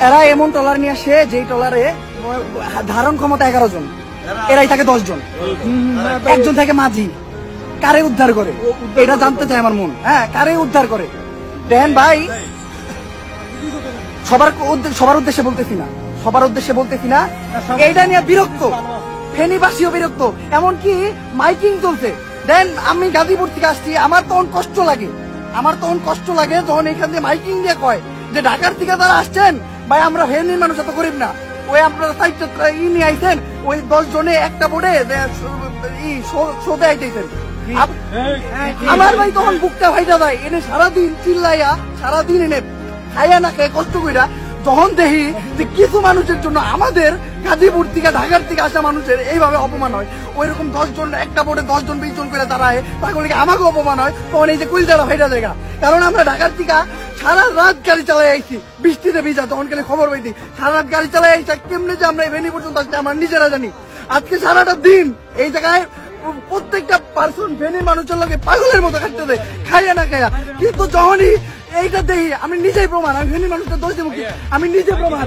এরা এমন ট্রলার নিয়ে আসে যেই ট্রলারে ধারণ ক্ষমতা 11 জন, এরাই থাকে 10 জন, একজন থাকে মাঝি। কারে উদ্ধার করে এটা জানতে চাই আমার মন। হ্যাঁ, কারে উদ্ধার করে দেন ভাই? সবার উদ্দেশ্যে বলতেছি না, এইটা নিয়ে বিরক্ত, ফেনীবাসীও বিরক্ত, এমনকি মাইকিং চলছে। দেন আমি গাজীপুর থেকে আসছি, আমার তখন কষ্ট লাগে যখন এখান দিয়ে মাইকিং দিয়ে কয় যে ঢাকার থেকে তারা আসছেন ভাই, আমরা ফেনীর মানুষ এত গরিব না, ওই আপনারা নিয়ে আইছেন, ওই 10 জনে একটা বোর্ডে শোতে আইতেছেন। আমার ভাই তখন বুকটা ভাইটা যায়, এনে সারাদিন চিল্লাইয়া, সারাদিন এনে খাইয়া না খাই কষ্ট কইরা যখন দেখি যে কিছু মানুষের জন্য আমাদের গাজীপুর থেকে ঢাকার থেকে আসা মানুষের এইভাবে অপমান হয়, ওই রকম 10 জন একটা বোর্ডে 10 জন 20 জন করে দাঁড়ায়, তাহলে আমাকে অপমান হয়, তখন এই যে কুইলজারা ভাইটা জায়গা। কারণ আমরা ঢাকার থেকে সারা রাত গাড়ি চালাই আইছি, বৃষ্টিতে ভিজা, তখন খালি খবর পাইছি সারা রাত গাড়ি চালাই আইসা কেমনে যে আমরা ভেনি পর্যন্ত আসছি আমরা নিজেরা জানি। আজকে সারাটা দিন এই জায়গায় প্রত্যেকটা পার্সন ফেনীর মানুষের লোকে পাগলের মতো কাটতে দেয়, খাইয়া না খাইয়া। কিন্তু যখনই এইটা দেখি আমি নিজেই প্রমাণ, আমি ফেনীর মানুষের দোষ দেবো, আমি নিজে প্রমাণ।